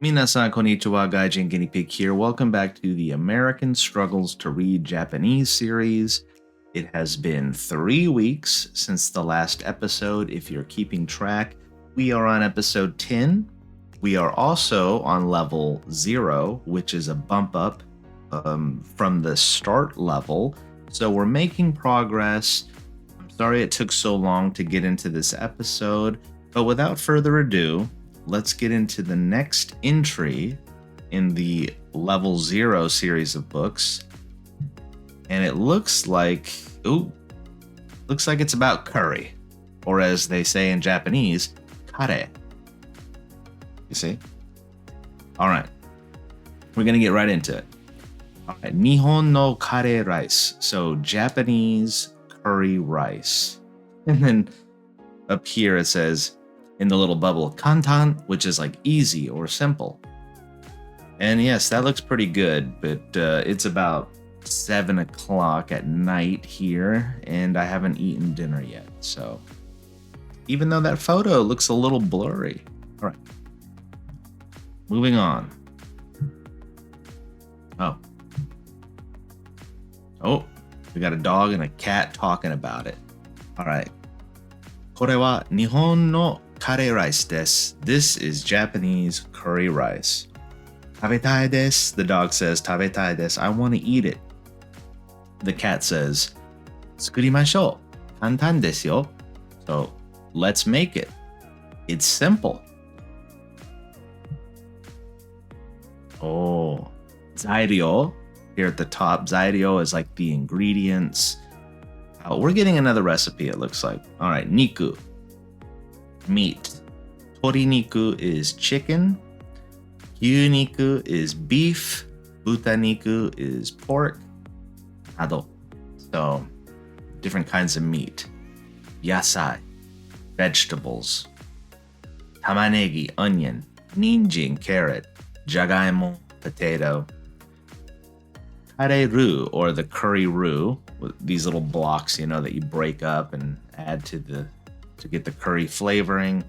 Minasan konnichiwa, Gaijin Guinea Pig here. Welcome back to the American Struggles to Read Japanese series. It has been 3 weeks since the last episode. If you're keeping track, we are on episode 10. We are also on level 0, which is a bump up from the start level. So we're making progress. I'm sorry it took so long to get into this episode, but without further ado, let's get into the next entry in the level 0 series of books. And it looks like it's about curry, or as they say in Japanese, kare. You see? All right. We're going to get right into it. All right. Nihon no kare rice. So Japanese curry rice. And then up here it says, in the little bubble, kantan, which is like easy or simple. And yes, that looks pretty good, but it's about 7 o'clock at night here, and I haven't eaten dinner yet. So even though that photo looks a little blurry. All right. Moving on. Oh, we got a dog and a cat talking about it. All right. これは日本のカレーライスです。This is Japanese curry rice. 食べたいです。The dog says, 食べたいです。I want to eat it. The cat says, 作りましょう。簡単ですよ。So, let's make it. It's simple. Oh, 材料 here at the top. 材料 is like the ingredients. We're getting another recipe, it looks like. All right, niku, meat. Toriniku is chicken. Gyuniku is beef. Butaniku is pork. Ado. So, different kinds of meat. Yasai, vegetables. Tamanegi, onion. Ninjin, carrot. Jagaimo, potato. Kare-ru, or the curry roux, with these little blocks, that you break up and add to get the curry flavoring.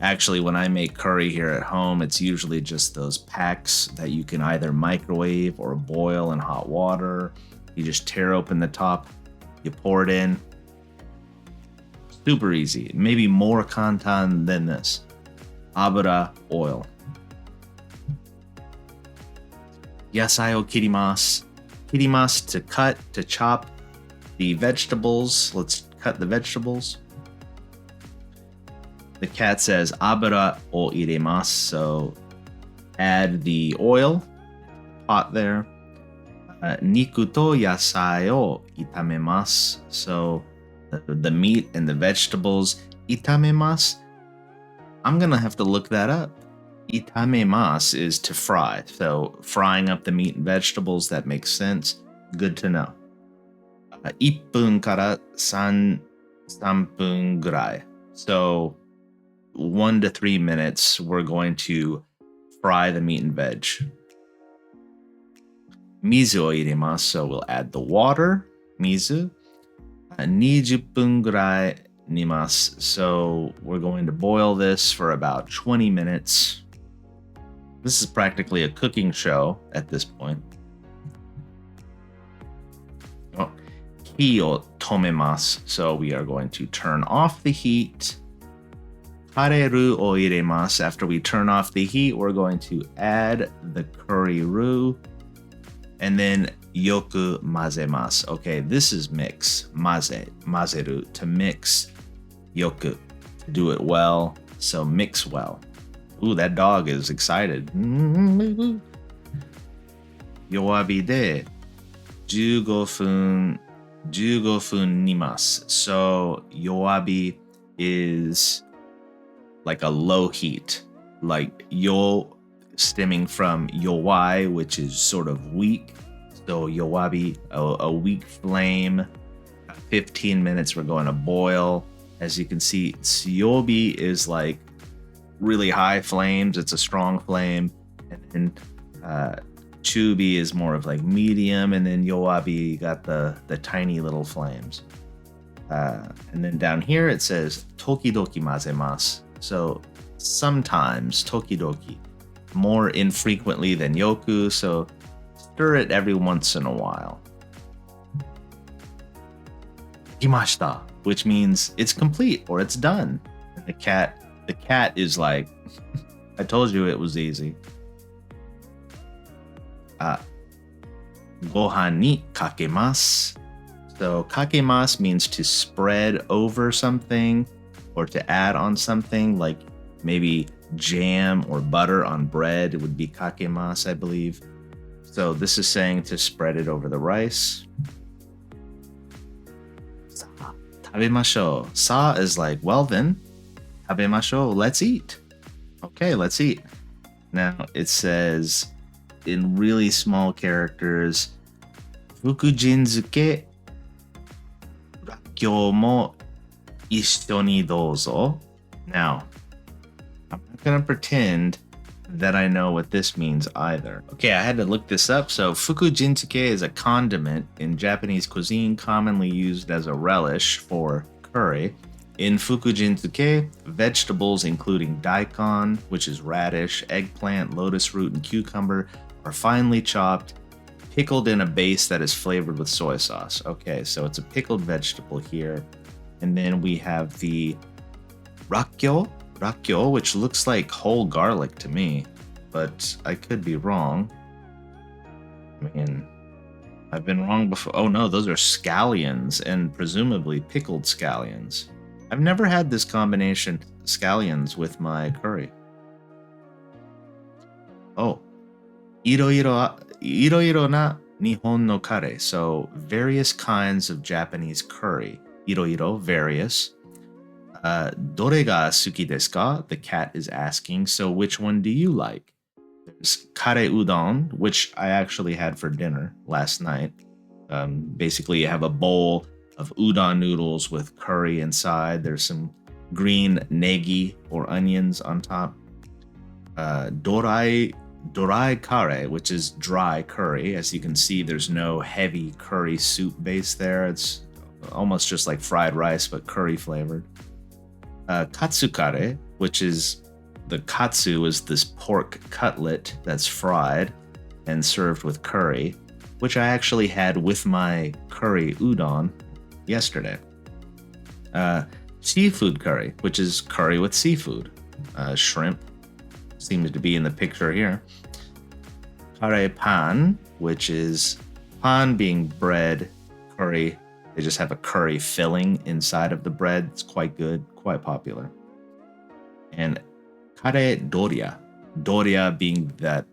Actually, when I make curry here at home, it's usually just those packs that you can either microwave or boil in hot water. You just tear open the top, you pour it in. Super easy. Maybe more kantan than this. Abura, oil. Yasai o kirimasu. Kirimasu, to cut, to chop the vegetables. Let's cut the vegetables. The cat says abura o iremasu, so add the oil, pot there. Niku to yasai o itamemasu, so the meat and the vegetables. Itamemasu, I'm gonna have to look that up. Itamemasu is to fry, so frying up the meat and vegetables, that makes sense. Good to know. 1分から3分ぐらい. So 1 to 3 minutes, we're going to fry the meat and veg. Mizu o iremasu, so we'll add the water, mizu. 20分ぐらい煮ます. So we're going to boil this for about 20 minutes. This is practically a cooking show at this point. Oh, Hi o tomemasu. So we are going to turn off the heat. Kareru o iremasu. After we turn off the heat, we're going to add the curry roux. And then yoku mazemasu. Okay, this is mix. Mazeru, to mix. Yoku, to do it well. So mix well. Ooh, that dog is excited. Yowabi de 15分煮ます. So yowabi is like a low heat, like yo stemming from yowai, which is sort of weak. So yowabi, a weak flame. 15 minutes, we're going to boil. As you can see, tsuyobi is like really high flames. It's a strong flame. And then chubi is more of like medium. And then yowabi, you got the tiny little flames. And then down here it says tokidoki mazemasu. So sometimes, tokidoki, more infrequently than yoku, so stir it every once in a while. Kimashita, which means it's complete or it's done. And the cat is like, I told you it was easy. Gohan ni kakemasu. So kakemasu means to spread over something or to add on something, like maybe jam or butter on bread. It would be kakemasu, I believe. So this is saying to spread it over the rice. Tabemashou. Sa is like, well then, tabemashou, let's eat. Okay, let's eat. Now it says in really small characters, Fukujinzuke rakkyo mo issho ni douzo. Now, I'm not going to pretend that I know what this means either. Okay, I had to look this up. So fukujinsuke is a condiment in Japanese cuisine commonly used as a relish for curry. In fukujinsuke, vegetables including daikon, which is radish, eggplant, lotus root, and cucumber, are finely chopped, pickled in a base that is flavored with soy sauce. Okay, so it's a pickled vegetable here. And then we have the rakkyo, which looks like whole garlic to me, but I could be wrong. I mean, I've been wrong before. Oh no, those are scallions, and presumably pickled scallions. I've never had this combination, scallions, with my curry. Oh, iroiro na Nihon no kare. So various kinds of Japanese curry. Iroiro, various. Dore ga suki desu ka? The cat is asking. So which one do you like? There's kare udon, which I actually had for dinner last night. Basically, you have a bowl of udon noodles with curry inside. There's some green negi or onions on top. Dorai kare, which is dry curry. As you can see, there's no heavy curry soup base there. It's almost just like fried rice, but curry flavored. Katsu kare, which is the katsu is this pork cutlet that's fried and served with curry, which I actually had with my curry udon yesterday. Seafood curry, which is curry with seafood. Shrimp seems to be in the picture here. Kare pan, which is pan being bread, curry. They just have a curry filling inside of the bread. It's quite good, quite popular. And kare doria. Doria being that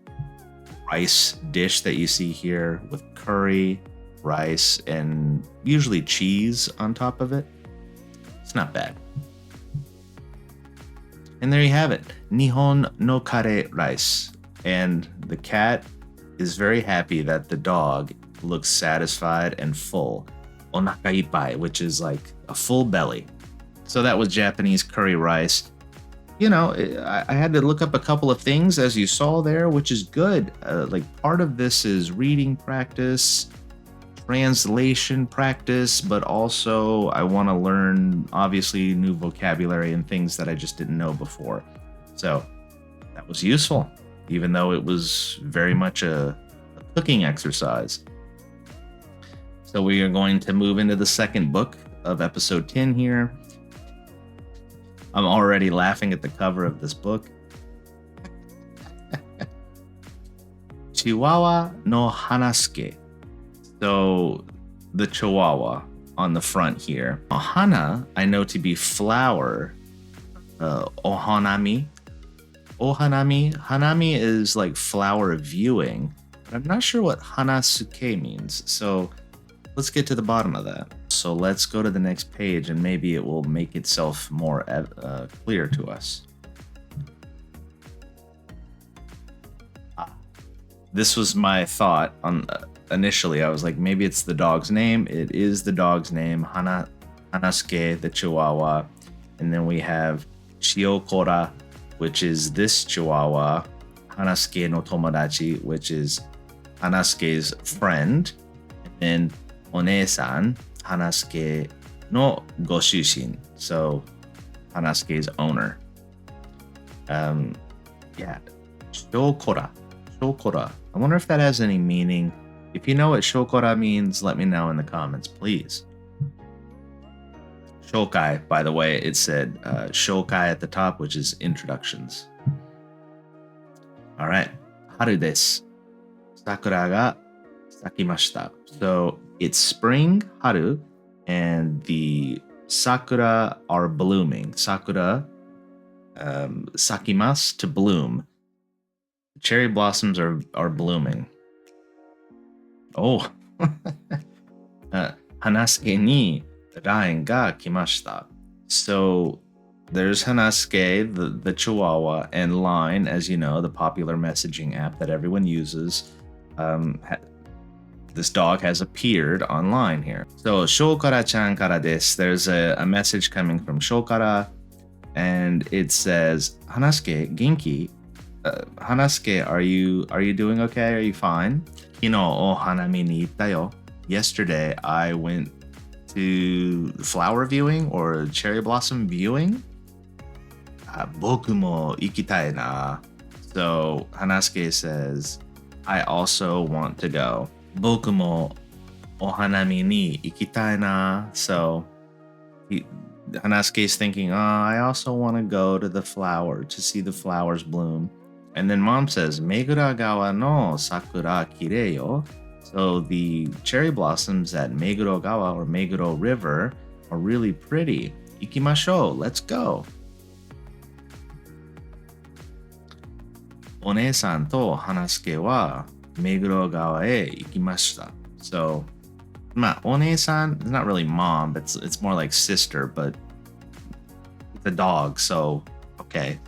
rice dish that you see here with curry, rice, and usually cheese on top of it. It's not bad. And there you have it, Nihon no kare rice. And the cat is very happy that the dog looks satisfied and full. Onaka ippai, which is like a full belly. So that was Japanese curry rice. You know, I had to look up a couple of things, as you saw there, which is good. Like part of this is reading practice, translation practice, but also I want to learn, obviously, new vocabulary and things that I just didn't know before. So that was useful, even though it was very much a cooking exercise. So we are going to move into the second book of episode 10 here. I'm already laughing at the cover of this book. Chihuahua no Hanasuke. So the Chihuahua on the front here. Ohana, I know to be flower. Ohanami. Hanami is like flower viewing. But I'm not sure what Hanasuke means. So let's get to the bottom of that. So let's go to the next page and maybe it will make itself more clear to us. This was my thought on initially. I was like, maybe it's the dog's name. It is the dog's name, Hanasuke, the Chihuahua. And then we have Shiokora, which is this Chihuahua, Hanasuke no Tomodachi, which is Hanasuke's friend, and then One-san, Hanasuke no Goshushin, so Hanasuke's owner. Yeah, Shokora. Shokora. I wonder if that has any meaning. If you know what shokora means, let me know in the comments, please. Shokai, by the way, it said shokai at the top, which is introductions. All right. Haru desu. Sakura ga sakimashita. So it's spring, haru, and the sakura are blooming. Sakura, sakimasu, to bloom. Cherry blossoms are blooming. Oh. Hanasuke ni line ga kimashita. So there's Hanasuke, the Chihuahua, and Line, as you know, the popular messaging app that everyone uses. This dog has appeared online here. So Shokara-chan kara desu. There's a message coming from Shokara, and it says, Hanasuke, genki? Hanasuke, are you doing okay? Are you fine? Kino o hanami ni itta yo. Yesterday, I went to flower viewing or cherry blossom viewing. Boku mo ikitai na. So Hanasuke says, I also want to go. Boku mo ohanami ni ikitai na. So Hanasuke is thinking, I also want to go to the flower to see the flowers bloom. And then mom says, Megura gawa no sakura kirei yo. So the cherry blossoms at Meguro gawa or Meguro River are really pretty. Ikimashou, let's go. One-san to Hanasuke wa Meguro gawa e ikimashita. So, One-san is not really mom, but it's more like sister, but it's a dog, so okay.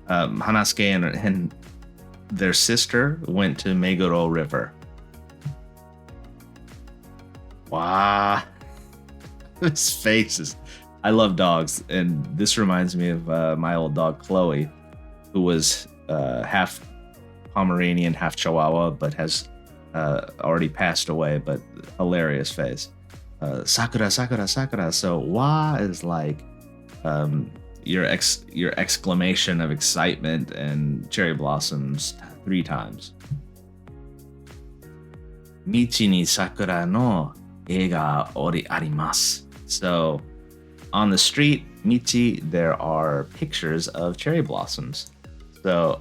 Hanasuke and their sister went to Meguro River. Wow. His face I love dogs, and this reminds me of my old dog Chloe, who was half Pomeranian, half Chihuahua, but has already passed away, but hilarious face. Sakura, Sakura, Sakura. So wa is like your exclamation of excitement, and cherry blossoms 3 times. Michi ni sakura no e ga ori arimasu. So on the street, Michi, there are pictures of cherry blossoms. So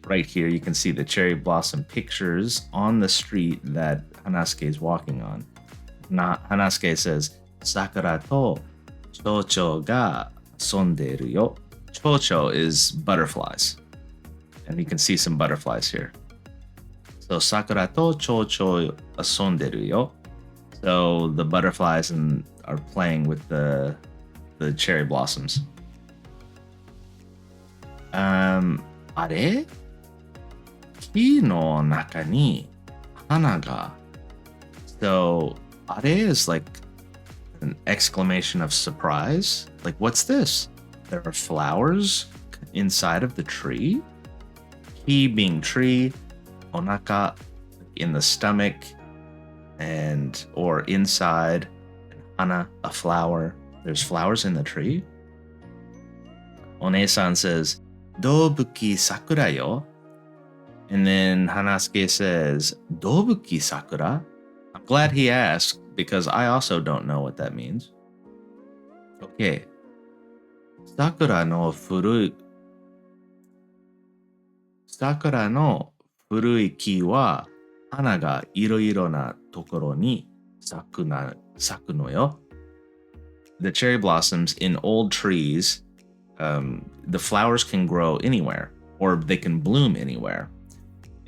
right here, you can see the cherry blossom pictures on the street that Hanasuke is walking on. Hanasuke says, Sakura to chocho ga sonderu yo. Chocho is butterflies. And you can see some butterflies here. So Sakura to chocho sonderu yo. So the butterflies are playing with the cherry blossoms. Are? Ki no naka ni hana ga. So are is like an exclamation of surprise. Like, what's this? There are flowers inside of the tree. Ki being tree, onaka in the stomach, and or inside, hana a flower. There's flowers in the tree. One-san says, Dobuki sakura yo. And then Hanasuke says, Dobuki sakura? I'm glad he asked, because I also don't know what that means. Okay. Sakura no furui ki wa hana ga iro-iro na tokoro ni saku no yo. The cherry blossoms in old trees, the flowers can grow anywhere, or they can bloom anywhere.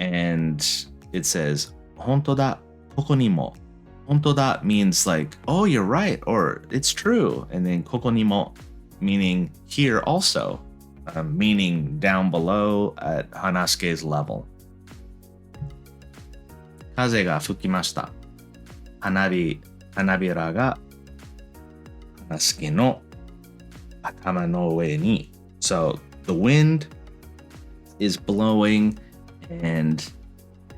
And it says, honto da, koko ni mo. Honto da means like, oh, you're right, or it's true. And then koko ni mo, meaning here also, meaning down below at Hanasuke's level. Kaze ga fukimashita. Hanabira ga Hanasuke no atama no ue ni. So the wind is blowing, and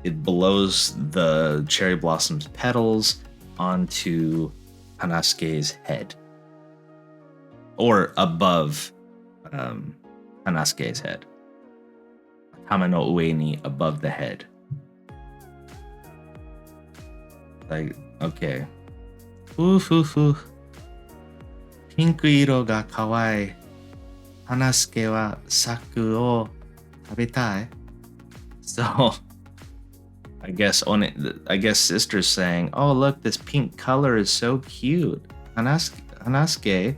it blows the cherry blossom's petals onto Hanasuke's head, or above Hanasuke's head. tama no ue ni above the head. Like, okay. ふふふ。ピンク色が可愛い。花助は柵を食べたい。So, I guess sister's saying, "Oh, look, this pink color is so cute. Hanasuke,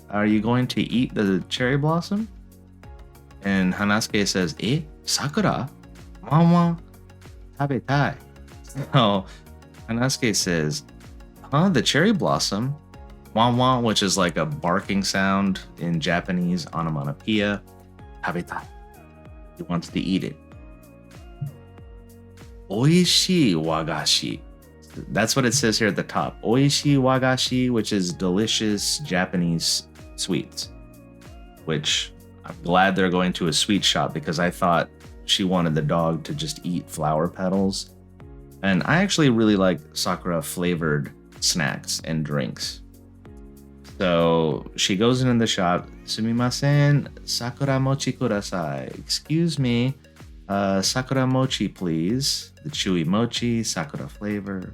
are you going to eat the cherry blossom?" And Hanasuke says, sakura? Mama, tabetai. So Hanasuke says, huh, the cherry blossom? Wah, which is like a barking sound in Japanese onomatopoeia. Tabetai. He wants to eat it. Oishii wagashi. That's what it says here at the top. Oishii wagashi, which is delicious Japanese sweets. Which I'm glad they're going to a sweet shop because I thought she wanted the dog to just eat flower petals. And I actually really like Sakura flavored snacks and drinks. So she goes in the shop. Sumimasen, Sakura mochi kudasai. Excuse me, Sakura mochi, please. The chewy mochi, Sakura flavor.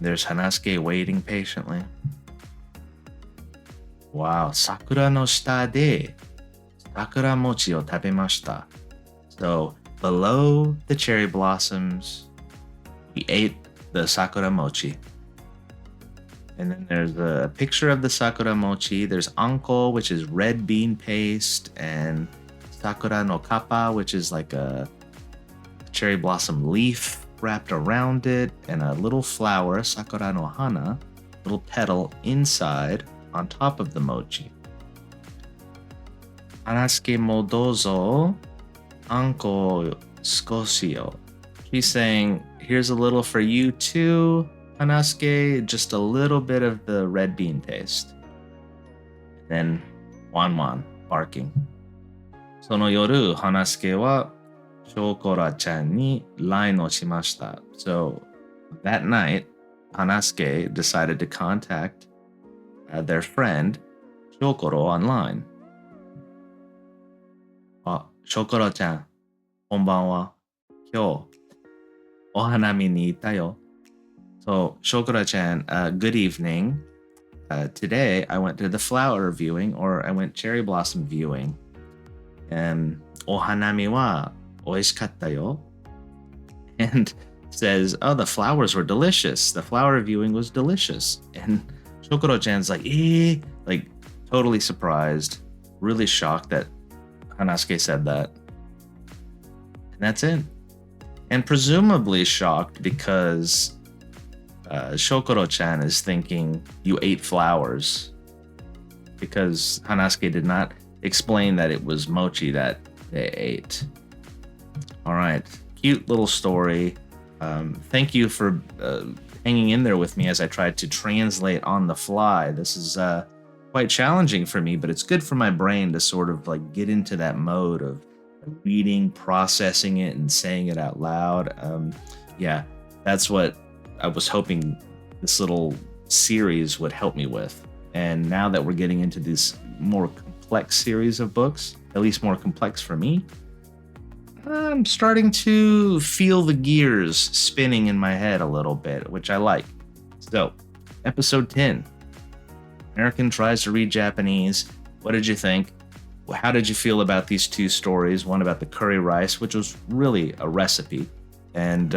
There's Hanasuke waiting patiently. Wow, Sakura no shita de Sakura mochi o tabemashita. So below the cherry blossoms, we ate the Sakura mochi. And then there's a picture of the Sakura mochi. There's anko, which is red bean paste, and Sakura no kappa, which is like a cherry blossom leaf wrapped around it, and a little flower, Sakura no hana, little petal inside on top of the mochi. Hanasuke mo dozo, anko skoshi yo. She's saying, here's a little for you too, Hanasuke, just a little bit of the red bean paste. Then Wan barking. Sono yoru, Hanasuke wa Shokora-chan ni line o shimashita. So that night, Hanasuke decided to contact their friend Shokoro online. Shokoro-chan, konbanwa. Kyou, ohanami ni ita yo. So, Shokoro-chan, good evening. Today, I went to the flower viewing, or I went cherry blossom viewing. And ohanami wa oishikatta yo. And says, oh, the flowers were delicious. The flower viewing was delicious. And Shokoro-chan's like totally surprised, really shocked that Hanasuke said that. And that's it. And presumably shocked because Shokoro-chan is thinking you ate flowers, because Hanasuke did not explain that it was mochi that they ate. All right, cute little story. Thank you for hanging in there with me as I tried to translate on the fly. This is quite challenging for me, but it's good for my brain to sort of like get into that mode of reading, processing it, and saying it out loud. Yeah, that's what I was hoping this little series would help me with. And now that we're getting into this more complex series of books, at least more complex for me, I'm starting to feel the gears spinning in my head a little bit, which I like. So, episode 10. American tries to read Japanese. What did you think? How did you feel about these two stories? One about the curry rice, which was really a recipe, and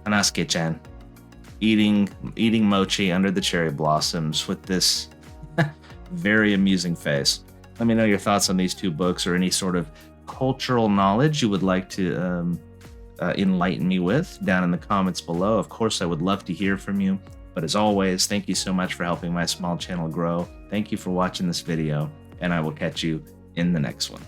Hanasuke-chan eating mochi under the cherry blossoms with this very amusing face. Let me know your thoughts on these two books, or any sort of cultural knowledge you would like to enlighten me with down in the comments below. Of course, I would love to hear from you. But as always, thank you so much for helping my small channel grow. Thank you for watching this video, and I will catch you in the next one.